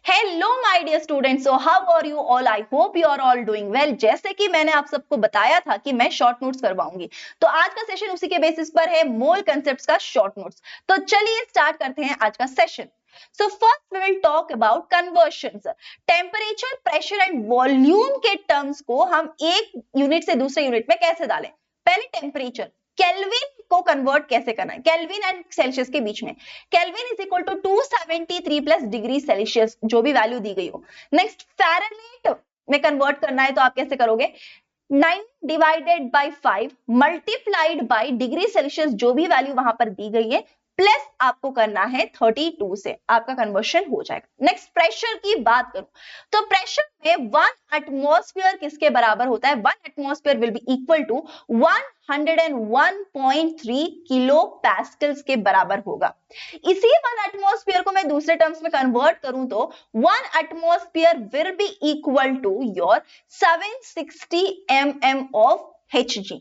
Hello my dear students, so how are you all? I hope you are all doing well. जैसे कि मैंने आप सबको बताया था कि मैं शॉर्ट नोट्स करवाऊंगी, तो आज का सेशन उसी के बेसिस पर है, मोल कंसेप्ट्स का शॉर्ट नोट्स। तो चलिए स्टार्ट करते हैं आज का session. So first we will talk about conversions. Temperature, pressure and volume के टर्म्स को हम एक यूनिट से दूसरे यूनिट में कैसे डालें। पहले टेम्परेचर, केल्विन को कन्वर्ट कैसे करना है, केल्विन एंड सेल्सियस के बीच में। Kelvin is equal to 273 plus degree Celsius, जो भी वैल्यू दी गई हो। नेक्स्ट फ़ारेनहाइट में कन्वर्ट करना है, तो आप कैसे करोगे, 9 divided by 5 multiplied by degree Celsius, जो भी वैल्यू वहां पर दी गई है, प्लस आपको करना है 32 से, आपका कन्वर्शन हो जाएगा। नेक्स्ट प्रेशर की बात करूं, तो प्रेशर में 1 एटमॉस्फेयर किसके बराबर होता है, 1 atmosphere will be equal to 101.3 kilo pascals के बराबर होगा। इसी 1 एटमॉस्फेयर को मैं दूसरे टर्म्स में कन्वर्ट करूं तो 1 atmosphere will be equal to your 760 mm of Hg।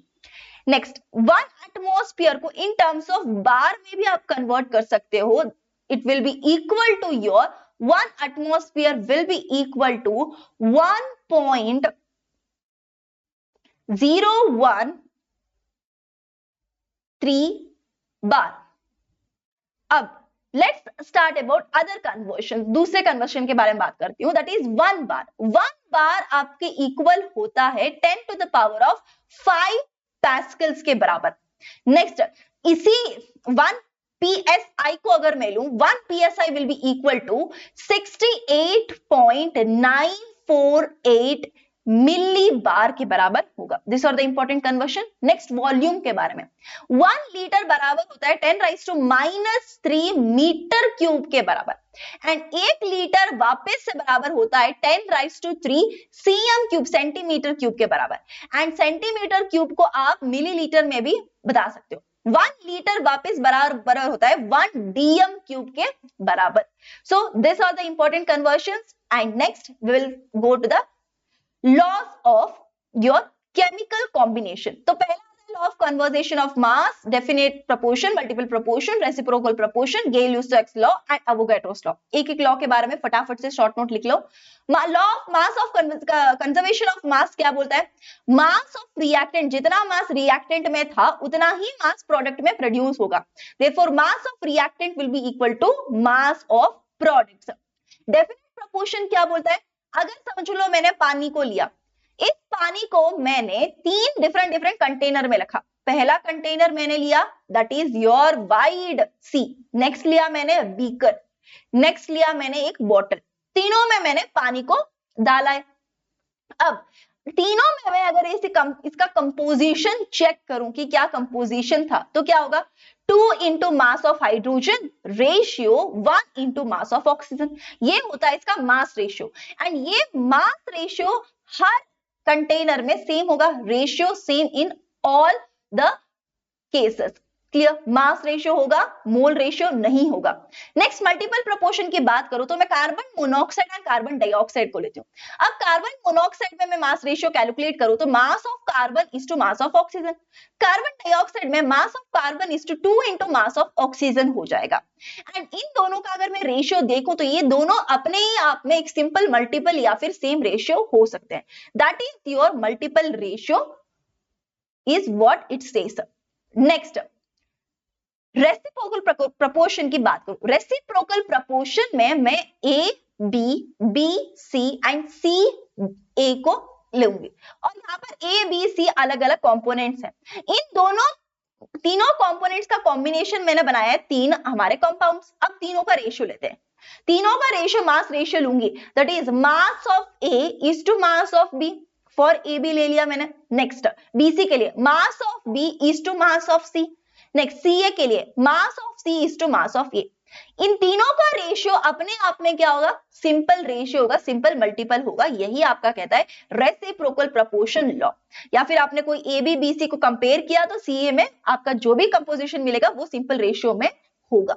Next 1 atmosphere को इन टर्म्स ऑफ बार में भी आप कन्वर्ट कर सकते हो। It will be equal to your 1 atmosphere will be equal to 1.0113 bar. अब let's start about other conversion. दूसरे conversion के बारे में बात करती हूं, दैट इज 1 बार। 1 बार आपके इक्वल होता है 10 to the power of 5 pascals के बराबर। नेक्स्ट इसी 1 psi को अगर मैं लूं, 1 psi will be equal to 68.948 millibar के बराबर होगा। This are the important conversion. Next volume के बारे में, 1 लीटर बराबर होता है 10⁻³ मीटर क्यूब के बराबर, एंड 1 लीटर वापस से बराबर होता है 10⁻³ cm क्यूब, सेंटीमीटर क्यूब के बराबर। एंड सेंटीमीटर क्यूब को आप मिलीलीटर में भी बता सकते हो। 1 लीटर वापस बराबर होता है 1 dm क्यूब के बराबर। So this are the important conversions. And next we will go to the laws of your chemical combination. तो पहला law of conversation of mass, definite proportion, multiple proportion, reciprocal proportion, Gay Lussac's law and Avogadro's law. एक एक law के बारे में फटाफट से short note लिख लो। Law of mass of conservation of mass क्या बोलता है, मास ऑफ रिएक्टेंट, जितना मास रिएक्टेंट में था उतना ही मास प्रोडक्ट में प्रोड्यूस होगा। Therefore mass of reactant will be equal to mass of products. Definite proportion क्या बोलता है, अगर समझ लो मैंने पानी को लिया, इस पानी को मैंने 3 डिफरेंट कंटेनर में रखा। पहला कंटेनर मैंने लिया that is your wide c, next लिया मैंने बीकर, नेक्स्ट लिया मैंने एक बॉटल। तीनों में मैंने पानी को डाला है। अब तीनों में मैं अगर इसका कंपोजिशन चेक करूं कि क्या कंपोजिशन था, तो क्या होगा, 2 into mass of hydrogen ratio 1 into mass of oxygen. ये होता है इसका मास रेशियो। एंड ये मास रेशियो हर कंटेनर में सेम होगा, ratio same in all the cases. Clear, mass ratio होगा, मोल रेशियो नहीं होगा। नेक्स्ट मल्टीपल प्रोपोर्शन की बात करूं तो मैं कार्बन मोनोऑक्साइड और कार्बन डाइऑक्साइड को लेती हूँ। अब कार्बन मोनोऑक्साइड में मैं मास रेशियो कैलकुलेट करूं तो mass of carbon is to mass of oxygen. Carbon dioxide में mass of carbon is to 2 into mass of oxygen हो जाएगा। एंड इन दोनों का अगर मैं रेशियो देखूं तो ये दोनों अपने ही आप में एक सिंपल मल्टीपल या फिर सेम रेशियो हो सकते हैं। That is your multiple ratio is what it says. Next reciprocal proportion की बात करूं, रेसिप्रोकल प्रोपोर्शन में मैं A B, B C and C A को लूंगी, और यहाँ पर ए बी सी अलग अलग कंपोनेंट्स हैं। इन तीनों कंपोनेंट्स का कॉम्बिनेशन मैंने बनाया है 3 हमारे कंपाउंड्स। अब तीनों का रेशियो लेते हैं। तीनों का रेशियो, मास रेशियो लूंगी, that is mass of A is to mass of B. For A B ले लिया मैंने। नेक्स्ट बीसी के लिए mass of B is to mass of C. Next C A के लिए mass of C is to mass of A. इन तीनों का रेशियो अपने आप में क्या होगा, सिंपल रेशियो होगा, सिंपल मल्टीपल होगा। यही आपका कहता है रेसिप्रोकल प्रोपोर्शन लॉ। या फिर आपने कोई ए बी बी सी को कंपेयर किया तो सी ए में आपका जो भी कंपोजिशन मिलेगा वो सिंपल रेशियो में होगा।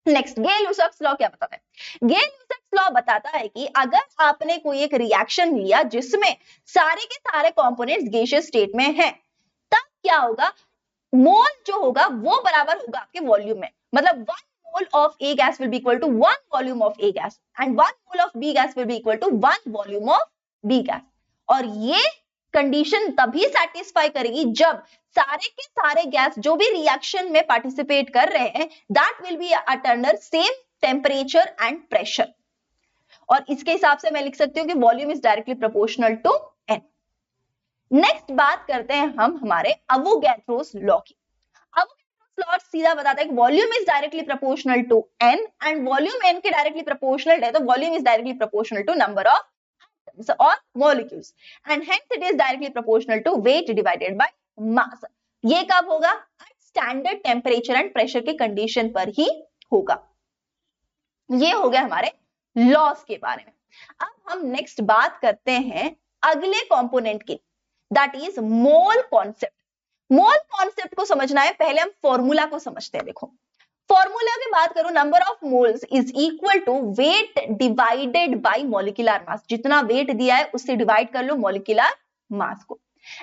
नेक्स्ट गेल-ल्यूसाक्स लॉ क्या बताता है, गेल-ल्यूसाक्स लॉ बताता है कि अगर आपने कोई एक रिएक्शन लिया जिसमें सारे के सारे कंपोनेंट्स गैसियस स्टेट में हैं, तब क्या होगा, मोल जो होगा वो बराबर होगा आपके वॉल्यूम में। मतलब 1 mole of A gas will be equal to 1 volume of A gas and 1 mole of B gas will be equal to 1 volume of B gas. और ये कंडीशन तभी सेटिस्फाई करेगी जब सारे के सारे गैस जो भी रिएक्शन में पार्टिसिपेट कर रहे हैं that will be at under same temperature and pressure. और इसके हिसाब से मैं लिख सकती हूँ कि volume is directly proportional to n. Next बात करते हैं हम हमारे अवोगैड्रोस लॉ की. अवोगैड्रोस लॉ सीधा बताता है कि volume is directly proportional to n and volume n के डायरेक्टली प्रोपोर्शनल है तो volume is directly proportional to number of or molecules and hence it is directly proportional to weight divided by mass. ये कब होगा? at standard temperature and pressure के condition पर ही होगा. ये हो गया हमारे लॉस के बारे में. अब हम नेक्स्ट बात करते हैं अगले कंपोनेंट की, that is mole concept. Mole concept को समझना है, पहले हम फॉर्मूला को समझते हैं. देखो फॉर्मूला की बात करूं, number of moles is equal to weight divided by molecular mass. जितना वेट दिया है उससे डिवाइड कर लो मॉलिक्यूलर मास को.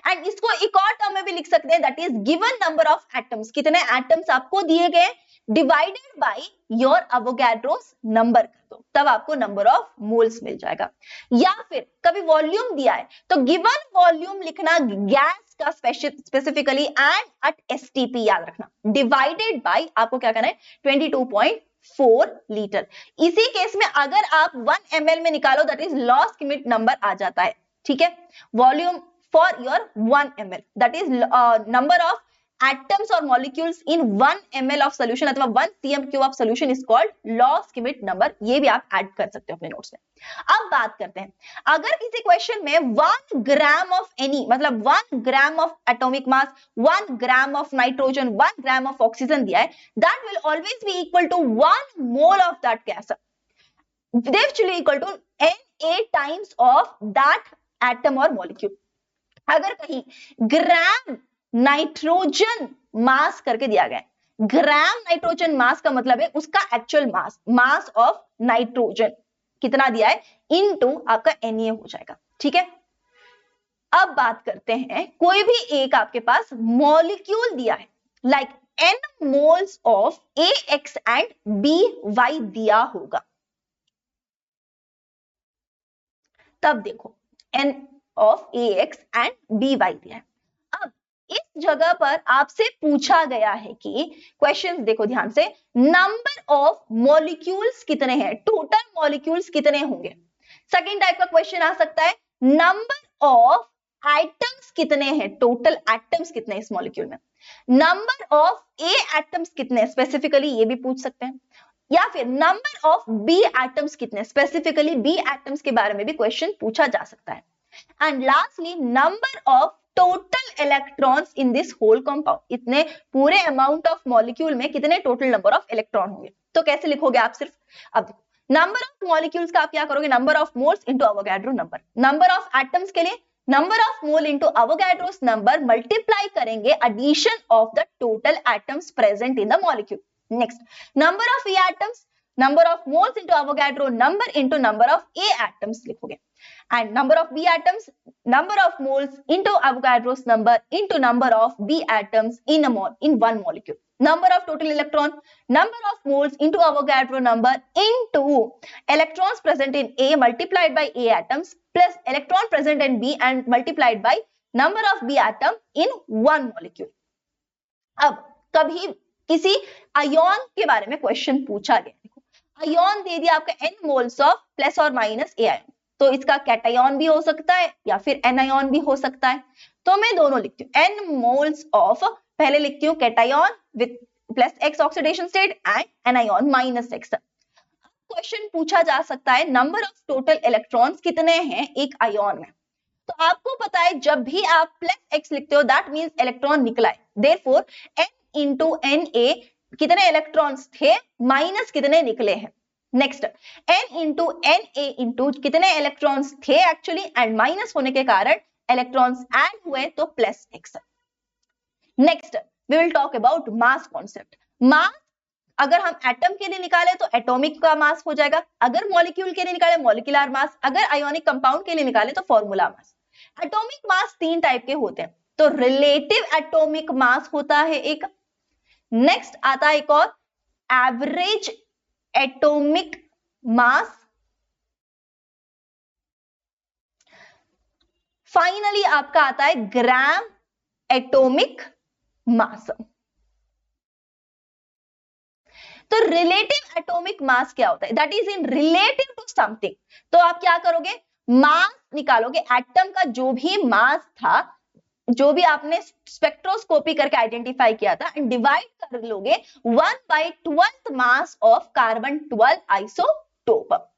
एंड इसको एक और टर्म में भी लिख सकते हैं, that is given number of atoms. कितने एटम्स आपको दिए गए डिवाइडेड बाय योर अवोगैड्रोस नंबर कर दो, तब आपको नंबर ऑफ मोल्स मिल जाएगा. या फिर कभी वॉल्यूम दिया है तो गिवन वॉल्यूम लिखना गैस का स्पेसिफिकली एंड एट एसटीपी याद रखना, डिवाइडेड बाय आपको क्या करना है 22.4 लीटर. इसी केस में अगर आप 1 ml में निकालो that is Loschmidt number आ जाता है. ठीक है, volume for your 1 ml that is number of atoms or molecules in 1 ml of solution अथवा 1 cm cube of solution is called Law's limit number. ये भी आप ऐड कर सकते हो अपने नोट्स में. अब बात करते हैं, अगर किसी क्वेश्चन में 1 ग्राम ऑफ एनी मतलब 1 gram of atomic mass, 1 gram of nitrogen, 1 gram of oxygen दिया है, that will always be equal to 1 mole of that gas. They will equal to Na times of that atom or molecule. अगर कहीं gram nitrogen मास करके दिया गया है, gram nitrogen मास का मतलब है उसका actual mass, mass of nitrogen कितना दिया है इनटू आपका Na हो जाएगा. ठीक है, अब बात करते हैं कोई भी एक आपके पास मॉलिक्यूल दिया है like n moles of AX and BY दिया होगा, तब देखो n of AX and BY दिया है. इस जगह पर आपसे पूछा गया है कि क्वेश्चन देखो ध्यान से, नंबर ऑफ मॉलिक्यूल्स कितने हैं, टोटल मॉलिक्यूल्स कितने होंगे. सेकंड टाइप का क्वेश्चन आ सकता है नंबर ऑफ एटम्स कितने हैं, टोटल एटम्स कितने इस मॉलिक्यूल में. नंबर ऑफ ए एटम्स कितने स्पेसिफिकली ये भी पूछ सकते हैं, या फिर नंबर ऑफ बी एटम्स कितने स्पेसिफिकली बी एटम्स के बारे में भी क्वेश्चन पूछा जा सकता है. And lastly number of total electrons in this whole compound, इतने पूरे अमाउंट ऑफ मॉलिक्यूल में कितने टोटल नंबर ऑफ इलेक्ट्रॉन होंगे. तो कैसे लिखोगे आप सिर्फ, अब नंबर ऑफ मॉलिक्यूल्स का आप क्या करोगे, number of moles into Avogadro number. Number of atoms के लिए number of mole into Avogadro's number multiply करेंगे addition of the total atoms present in the molecule. Next number of A atoms, number of moles into Avogadro number into number of A atoms लिखोगे. And number of B atoms, number of moles into Avogadro's number into number of B atoms in one molecule. Number of total electron, number of moles into Avogadro number into electrons present in A multiplied by A atoms plus electron present in B and multiplied by number of B atom in one molecule. अब कभी किसी ion के बारे में question पूछा गया, ion दे दिया आपका n मोल्स ऑफ प्लस और माइनस A आयोन, तो इसका कैटायन भी हो सकता है या फिर एनायन भी हो सकता है. तो मैं दोनों लिखती हूँ, n मोल्स ऑफ पहले लिखती हूँ cation with plus x oxidation state and anion minus x. Question पूछा जा सकता है नंबर ऑफ टोटल इलेक्ट्रॉन्स कितने हैं एक आयोन में. तो आपको पता है जब भी आप प्लस x लिखते हो दैट मींस इलेक्ट्रॉन निकला है, देयरफॉर n into Na कितने इलेक्ट्रॉन्स थे माइनस कितने निकले हैं. Next n into Na into कितने इलेक्ट्रॉन्स थे एक्चुअली एंड माइनस होने के कारण इलेक्ट्रॉन्स ऐड हुए तो plus x. Next we will talk about mass concept. Mass अगर हम एटम के लिए निकाले तो एटॉमिक का मास हो जाएगा, अगर मॉलिक्यूल के लिए निकाले मॉलिक्यूलर मास, अगर आयोनिक कंपाउंड के लिए निकाले तो formula mass. Atomic mass 3 type के होते हैं, तो रिलेटिव एटॉमिक मास होता है एक, नेक्स्ट आता है एक और एवरेज एटॉमिक मास, फाइनली आपका आता है ग्राम एटॉमिक मास। तो रिलेटिव एटॉमिक मास क्या होता है? That is in relative to something. तो आप क्या करोगे, मास निकालोगे, एटम का जो भी मास था, जो भी आपने स्पेक्ट्रोस्कोपी करके आइडेंटिफाई किया था, एंड डिवाइड कर लोगे 1/12 मास of carbon 12 isotope.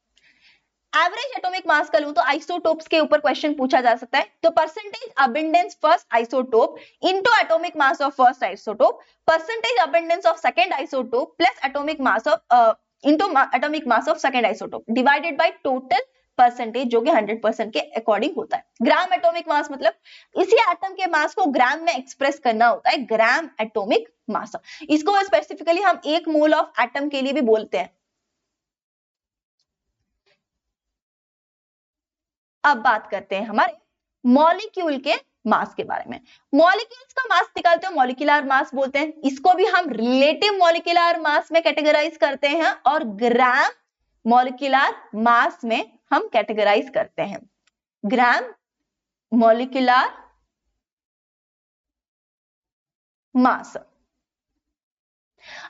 Average atomic mass का लूं तो आइसोटोप्स के ऊपर क्वेश्चन पूछा जा सकता है। तो percentage abundance first isotope into atomic mass of first isotope, percentage abundance of second isotope plus atomic mass of into atomic mass of second isotope divided by total percentage, जो कि 100% के अकॉर्डिंग होता है। ग्राम एटॉमिक मास मतलब इसी atom के मास को ग्राम में एक्सप्रेस करना होता है, ग्राम एटॉमिक मास। इसको स्पेसिफिकली हम 1 मोल ऑफ एटम के लिए भी बोलते हैं। अब बात करते हैं हमारे मॉलिक्यूल के मास के बारे में। मॉलिक्यूल्स का मास निकालते हैं, मॉलिक्यूलर मास बोलते हैं। इसको भी हम रिलेटिव मॉलिक्यूलर मास में कैटेगराइज करते हैं और ग्राम मॉलिक्यूलर मास में हम कैटेगराइज करते हैं। Gram molecular mass.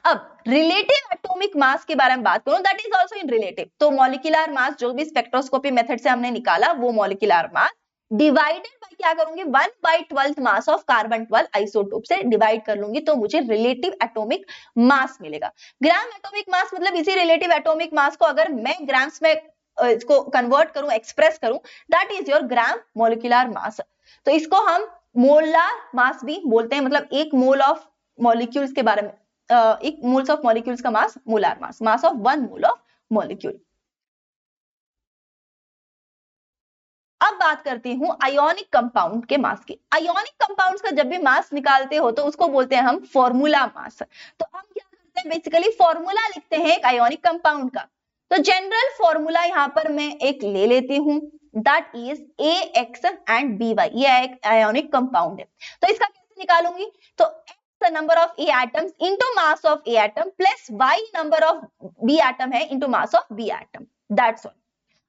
अब रिलेटिव एटॉमिक मास के बारे में बात करूं, that is also in relative. तो मॉलिक्यूलर मास जो भी स्पेक्ट्रोस्कोपी मेथड से हमने निकाला वो मॉलिक्यूलर मास डिवाइडेड बाय क्या करूंगी, 1/12 मास ऑफ कार्बन 12 आइसोटोप से डिवाइड कर लूंगी, तो मुझे रिलेटिव एटॉमिक मास मिलेगा। ग्राम एटॉमिक मास मतलब इसी रिलेटिव एटॉमिक मास को अगर मैं ग्राम्स में इसको कन्वर्ट करूं, एक्सप्रेस करूं, that is your gram molecular mass. तो इसको हम मोलार मास भी बोलते हैं, मतलब 1 मोल ऑफ मॉलिक्यूल्स के बारे में, एक मोल्स ऑफ मॉलिक्यूल्स का mass molar mass, mass of 1 mole of molecule. अब बात करती हूं आयोनिक कंपाउंड के मास की। आयोनिक कंपाउंड्स का जब भी मास निकालते हो तो उसको बोलते हैं हम फॉर्मूला मास। तो हम क्या करते हैं, बेसिकली फॉर्मूला लिखते हैं एक आयोनिक कंपाउंड का। तो जनरल फॉर्मूला यहां पर मैं एक ले लेती हूं, that is AX and BY। ये एक आयोनिक कंपाउंड है, तो इसका कैसे निकालूंगी, तो the number of A atoms into mass of A atom plus Y number of B atom है into mass of B atom, that's all।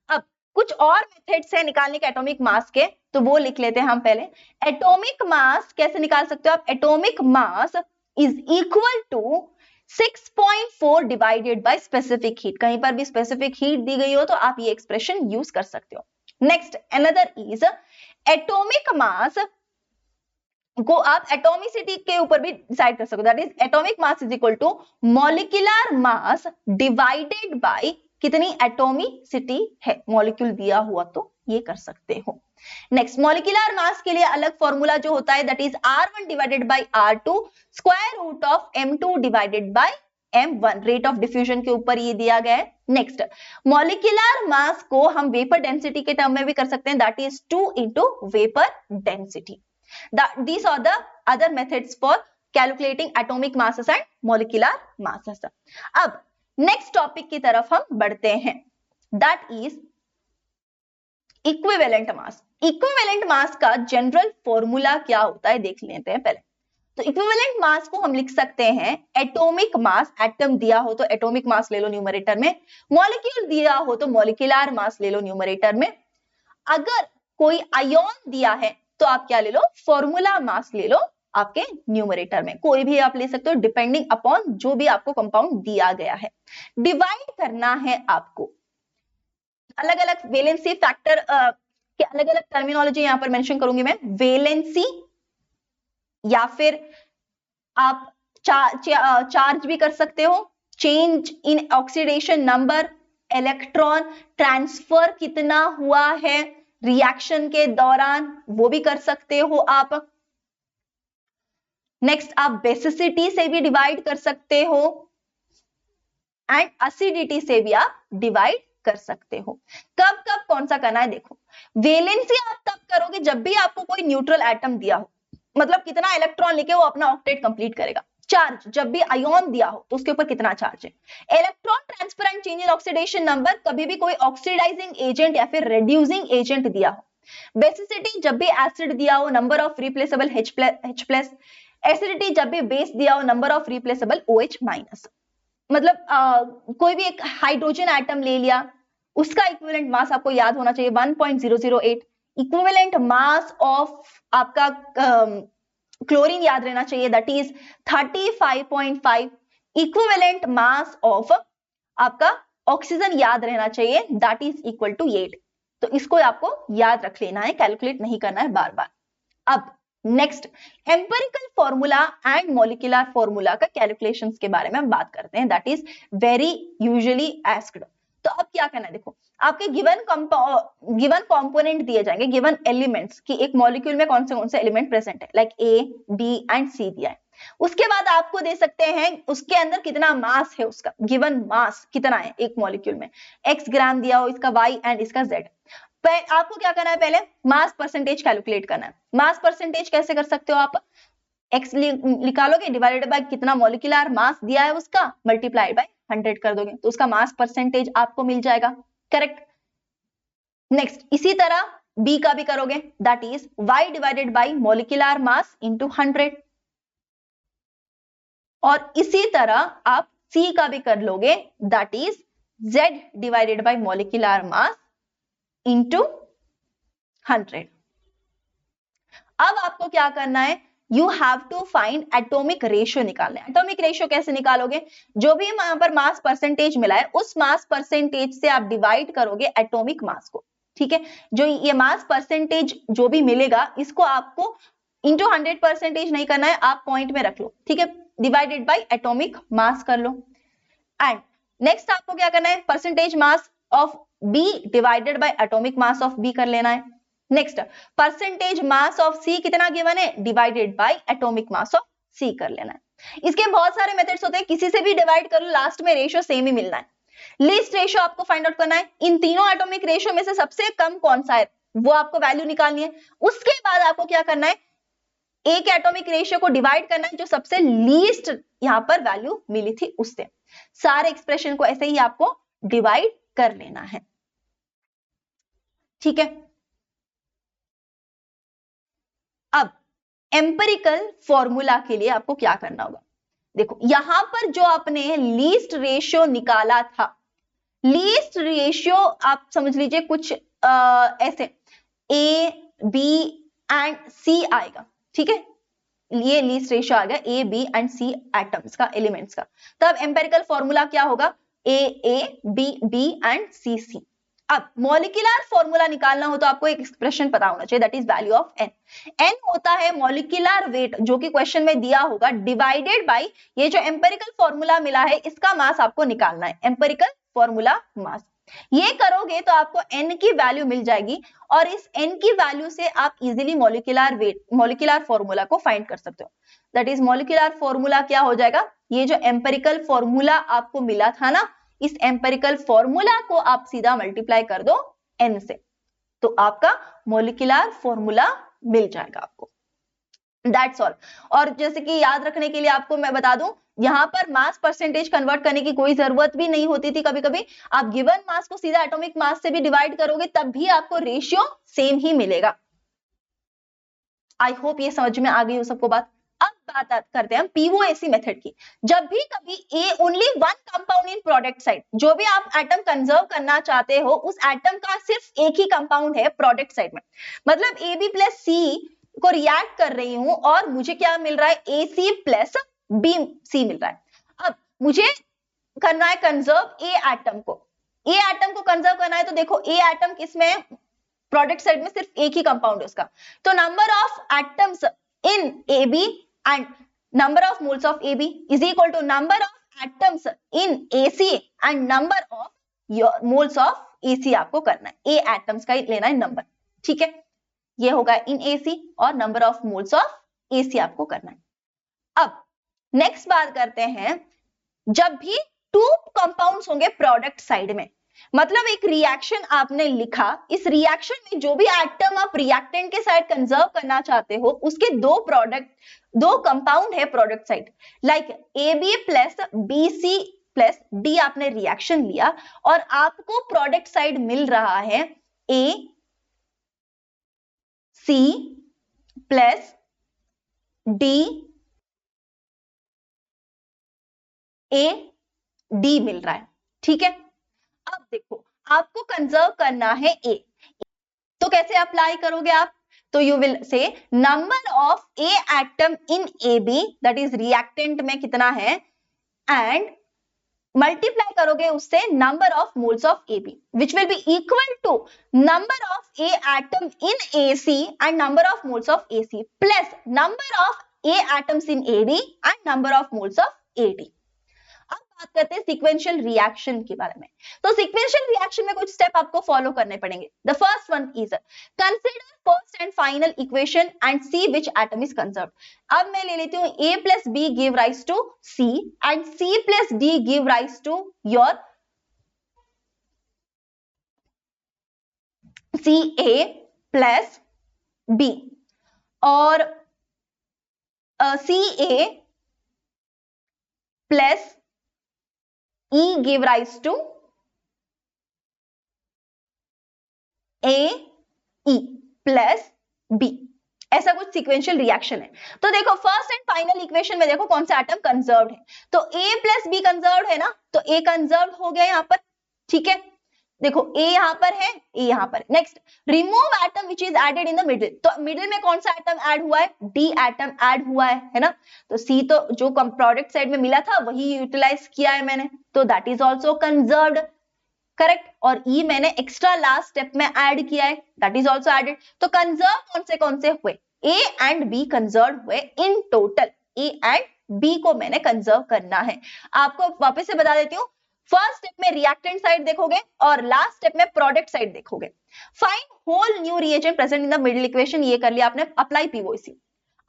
अब कुछ और मेथड्स है निकालने के एटॉमिक मास के, तो वो लिख लेते हैं हम पहले। एटॉमिक मास कैसे निकाल सकते हो आप, atomic mass is equal to 6.4 divided by specific heat. कहीं पर भी स्पेसिफिक हीट दी गई हो तो आप ये एक्सप्रेशन यूज कर सकते हो। नेक्स्ट अनदर इज एटॉमिक मास को आप एटॉमिसिटी के ऊपर भी डिसाइड कर सकते हो, that is atomic mass is equal to molecular mass divided by कितनी एटॉमिसिटी है, मॉलिक्यूल दिया हुआ तो ये कर सकते हो। नेक्स्ट मॉलिक्यूलर मास के लिए अलग फॉर्मूला जो होता है, that is R1 divided by R2 square root of M2 divided by M1। Rate of diffusion के ऊपर ये दिया गया है। नेक्स्ट मॉलिक्यूलर मास को हम वेपर डेंसिटी के टर्म में भी कर सकते हैं, that is 2 into vapour density. These are the other methods for calculating atomic masses and molecular masses। अब नेक्स्ट टॉपिक की तरफ हम बढ़ते हैं, that is equivalent mass. Equivalent mass का जनरल फॉर्मूला क्या होता है देख लेते हैं पहले। तो इक्विवेलेंट मास को हम लिख सकते हैं एटॉमिक मास, एटम दिया हो तो एटॉमिक मास ले लो न्यूमरेटर में, मॉलिक्यूल दिया हो तो मॉलिक्यूलर मास ले लो न्यूमरेटर में, अगर कोई आयोन दिया है तो आप क्या ले लो, फॉर्मूला मास ले लो आपके न्यूमरेटर में। कोई भी आप ले सकते हो डिपेंडिंग अपॉन जो भी आपको कंपाउंड दिया गया है। डिवाइड करना है आपको, अलग अलग वेलेंसी फैक्टर के अलग अलग टर्मिनोलॉजी यहां पर मेंशन करूंगी मैं। वेलेंसी या फिर आप चार्ज भी कर सकते हो, change in oxidation number, electron transfer कितना हुआ है रिएक्शन के दौरान, वो भी कर सकते हो आप। नेक्स्ट आप बेसिसिटी से भी डिवाइड कर सकते हो एंड एसिडिटी से भी आप डिवाइड कर सकते हो। कब कब कौन सा करना है देखो, वेलेंसी आप तब करोगे जब भी आपको कोई न्यूट्रल एटम दिया हो, मतलब कितना इलेक्ट्रॉन लेके वो अपना ऑक्टेट कंप्लीट करेगा। चार्ज जब भी आयोन दिया हो तो उसके ऊपर कितना चार्ज है। Electron transfer and change in oxidation number, कभी भी कोई ऑक्सीडाइजिंग एजेंट या फिर रेड्यूसिंग एजेंट दिया हो। बेसिसिटी जब भी एसिड दिया हो, number of replaceable H+। Acidity जब भी बेस दिया हो, नंबर ऑफ रिप्लेसेबल OH-। मतलब कोई भी एक हाइड्रोजन एटम ले लिया, उसका इक्विवेलेंट मास आपको याद होना चाहिए 1.008। इक्विवेलेंट मास ऑफ आपका क्लोरीन याद रहना चाहिए, that is 35.5। Equivalent mass of आपका ऑक्सीजन याद रहना चाहिए, दैट इज इक्वल टू 8। तो इसको आपको याद रख लेना है, कैलकुलेट नहीं करना है बार बार। अब next empirical formula and molecular formula का कैलकुलेशंस के बारे में हम बात करते हैं, that is very usually asked. तो अब क्या करना है, देखो आपके गिवन कंपोनेंट दिए जाएंगे, गिवन एलिमेंट्स कि एक मॉलिक्यूल में कौन से एलिमेंट प्रेजेंट है, लाइक ए बी एंड सी दिया है। उसके बाद आपको दे सकते हैं उसके अंदर कितना मास है, उसका गिवन मास कितना है एक मॉलिक्यूल में, x ग्राम दिया हो, इसका y एंड इसका z। आपको क्या करना है, पहले मास परसेंटेज कैलकुलेट करना है। मास परसेंटेज कैसे कर सकते हो, आप x निकालोगे, डिवाइडेड बाय कितना मॉलिक्यूलर मास दिया है उसका, मल्टीप्लाइड बाय 100 कर दोगे, तो उसका मास परसेंटेज आपको मिल जाएगा। करेक्ट। नेक्स्ट इसी तरह b का भी करोगे, that is y divided by molecular mass into 100। और इसी तरह आप c का भी कर लोगे, that is z divided by molecular mass into 100। अब आपको क्या करना है, you have to find atomic ratio निकालना है। एटॉमिक रेशियो कैसे निकालोगे, जो भी यहां पर मास परसेंटेज मिला है उस मास परसेंटेज से आप डिवाइड करोगे एटॉमिक मास को। ठीक है, जो ये मास परसेंटेज जो भी मिलेगा इसको आपको इंटू 100% नहीं करना है, आप पॉइंट में रख लो। ठीक है, डिवाइडेड बाय एटॉमिक मास कर लो। एंड नेक्स्ट आपको क्या करना है, percentage mass of B divided by atomic mass of B कर लेना है। Next percentage mass of C कितना गिवन है, divided by atomic mass of C कर लेना है। इसके बहुत सारे मेथड्स होते हैं, किसी से भी डिवाइड कर लो, लास्ट में रेशियो सेम ही मिलना है। लीस्ट रेशियो आपको फाइंड आउट करना है, इन तीनों एटॉमिक रेशियो में से सबसे कम कौन सा है वो आपको वैल्यू निकालनी है। उसके बाद आपको क्या करना है, एक एटॉमिक रेशियो को डिवाइड करना है जो सबसे लीस्ट यहां पर वैल्यू मिली थी उससे। सारे एक्सप्रेशन को ऐसे ही आपको डिवाइड कर लेना है। ठीक है, अब एम्पिरिकल फॉर्मूला के लिए आपको क्या करना होगा, देखो यहां पर जो आपने लीस्ट रेशियो निकाला था, लीस्ट रेशियो आप समझ लीजिए कुछ ऐसे ए बी एंड सी आएगा। ठीक है, ये लीस्ट रेशियो आ गया a B and c atoms का, एलिमेंट्स का। तब एम्पिरिकल फॉर्मूला क्या होगा, a B b and c c. अब मॉलिक्यूलर फॉर्मूला निकालना हो तो आपको एक एक्सप्रेशन पता होना चाहिए, that is value of n. N होता है मॉलिक्यूलर वेट जो कि क्वेश्चन में दिया होगा, डिवाइडेड बाय ये जो एम्पिरिकल फॉर्मूला मिला है इसका मास आपको निकालना है, एम्पिरिकल फॉर्मूला मास। ये करोगे तो आपको n की वैल्यू मिल जाएगी और इस n की वैल्यू से आप easily molecular weight, molecular formula को फाइंड कर सकते हो। दैट इज मॉलिक्यूलर फॉर्मूला क्या हो जाएगा, ये जो एम्पिरिकल फॉर्मूला आपको मिला था ना, इस एम्पिरिकल फॉर्मूला को आप सीधा मल्टीप्लाई कर दो n से, तो आपका मॉलिक्यूलर फॉर्मूला मिल जाएगा आपको। That's all. और जैसे कि याद रखने के लिए आपको मैं बता दूं, यहां पर मास परसेंटेज कन्वर्ट करने की कोई जरूरत भी नहीं होती थी। कभी कभी आप गिवन मास को सीधा एटॉमिक मास से भी डिवाइड करोगे तब भी आपको रेशियो सेम ही मिलेगा। आई होप ये समझ में आ गई हो सबको बात। अब बात करते हैं पीओएसी मेथड की। जब भी कभी a only one compound in product side, जो भी आप एटम कंजर्व करना चाहते हो उस एटम का सिर्फ एक ही कंपाउंड है प्रोडक्ट साइड में, मतलब ए बी प्लस सी को रिएक्ट कर रही हूं और मुझे क्या मिल रहा है, ए सी प्लस बी सी मिल रहा है। अब मुझे करना है कंजर्व ए एटम को, ए एटम को कंजर्व करना है तो देखो ए एटम किसमें, प्रोडक्ट साइड में सिर्फ एक ही कंपाउंड है उसका, तो number of atoms in A B and number of moles of A B is equal to number of atoms in A C and number of moles of A C आपको करना है, ए एटम्स का ही लेना है number. ठीक है, ये होगा इन ए सी और number of moles of A C आपको करना है। अब नेक्स्ट बात करते हैं, जब भी टू कंपाउंड्स होंगे प्रोडक्ट साइड में, मतलब एक रिएक्शन आपने लिखा, इस रिएक्शन में जो भी एटम आप रिएक्टेंट के साइड कंजर्व करना चाहते हो उसके दो कंपाउंड है product side, like A B plus B C plus D आपने रिएक्शन लिया और आपको प्रोडक्ट साइड मिल रहा है A C plus D A D मिल रहा है, ठीक है। अब देखो आपको कंजर्व करना है ए, तो कैसे अप्लाई करोगे आप, तो you will say number of a atom in A b, that is reactant में कितना है, एंड मल्टीप्लाई करोगे उससे number of moles of A b, which will be equal to number of a atom in A C and number of moles of A C plus number of A atoms in a d and number of moles of a d. अब बात करते हैं sequential reaction के बारे में। तो sequential reaction में कुछ स्टेप आपको फॉलो करने पड़ेंगे। The first one is consider first and final equation and see which atom is conserved. अब मैं ले लेती हूं a plus b give rise to c and c plus d give rise to your ca plus b, और ca plus E give rise to A E plus B, ऐसा कुछ sequential reaction है। तो देखो फर्स्ट एंड फाइनल इक्वेशन में देखो कौन सा एटम कंजर्व्ड है, तो A प्लस बी कंजर्व्ड है ना, तो A कंजर्व्ड हो गया यहाँ पर, ठीक है। देखो A यहाँ पर है, A यहाँ पर। Next remove atom which is added in the middle, तो मिडिल में कौन सा एटम ऐड हुआ है, D एटम ऐड हुआ है ना, तो C तो जो प्रोडक्ट साइड में मिला था वही यूटिलाइज किया है मैंने, तो that is also conserved, correct. और E मैंने एक्स्ट्रा लास्ट स्टेप में ऐड किया है, दैट इज ऑल्सो एडेड। तो कंजर्व कौन से हुए, A एंड B कंजर्व हुए, in total A and B को मैंने कंजर्व करना है। आपको वापस से बता देती हूँ, फर्स्ट स्टेप में रिएक्टेंट साइड देखोगे और लास्ट स्टेप में प्रोडक्ट साइड देखोगे। Find whole new reagent present in the middle equation, ये कर लिया आपने, अप्लाई पीओसी।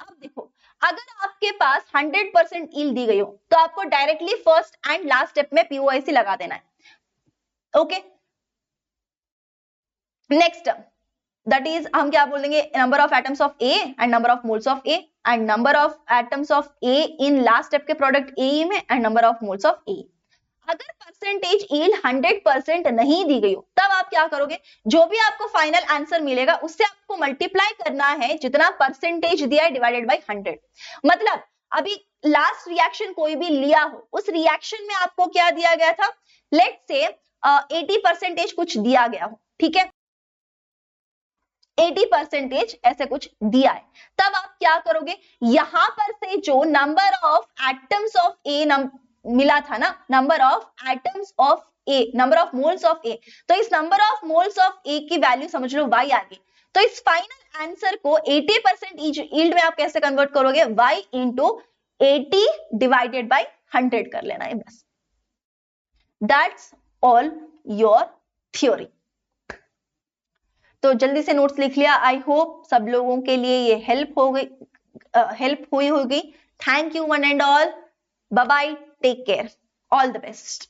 अब देखो अगर आपके पास 100% ईल्ड दी गई हो तो आपको directly first and last step में पीओसी लगा देना है, ओके। नेक्स्ट दैट इज हम क्या बोलेंगे, number of atoms of A and number of moles of A and number of atoms of A in last step के प्रोडक्ट ए में and number of moles of A. अगर percentage yield 100% नहीं दी गई हो तब आप क्या करोगे, जो भी आपको फाइनल आंसर मिलेगा उससे आपको मल्टीप्लाई करना है जितना परसेंटेज दिया है डिवाइडेड बाय 100। मतलब अभी लास्ट रिएक्शन कोई भी लिया हो, उस रिएक्शन में आपको क्या दिया गया था, लेट्स से 80% कुछ दिया गया हो, ठीक है, 80% ऐसे कुछ दिया है, तब आप क्या करोगे, यहां पर से जो number of atoms of A मिला था ना, number of atoms of A, number of moles of A, तो इस number of moles of A की वैल्यू समझ लो y आ गई। तो इस फाइनल आंसर को 80% यील्ड में आप कैसे कन्वर्ट करोगे, y इंटू 80 डिवाइडेड बाय 100 कर लेना है बस। That's all your theory. तो जल्दी से नोट्स लिख लिया, आई होप सब लोगों के लिए ये हेल्प हुई होगी। Thank you one and all, bye bye, take care, all the best.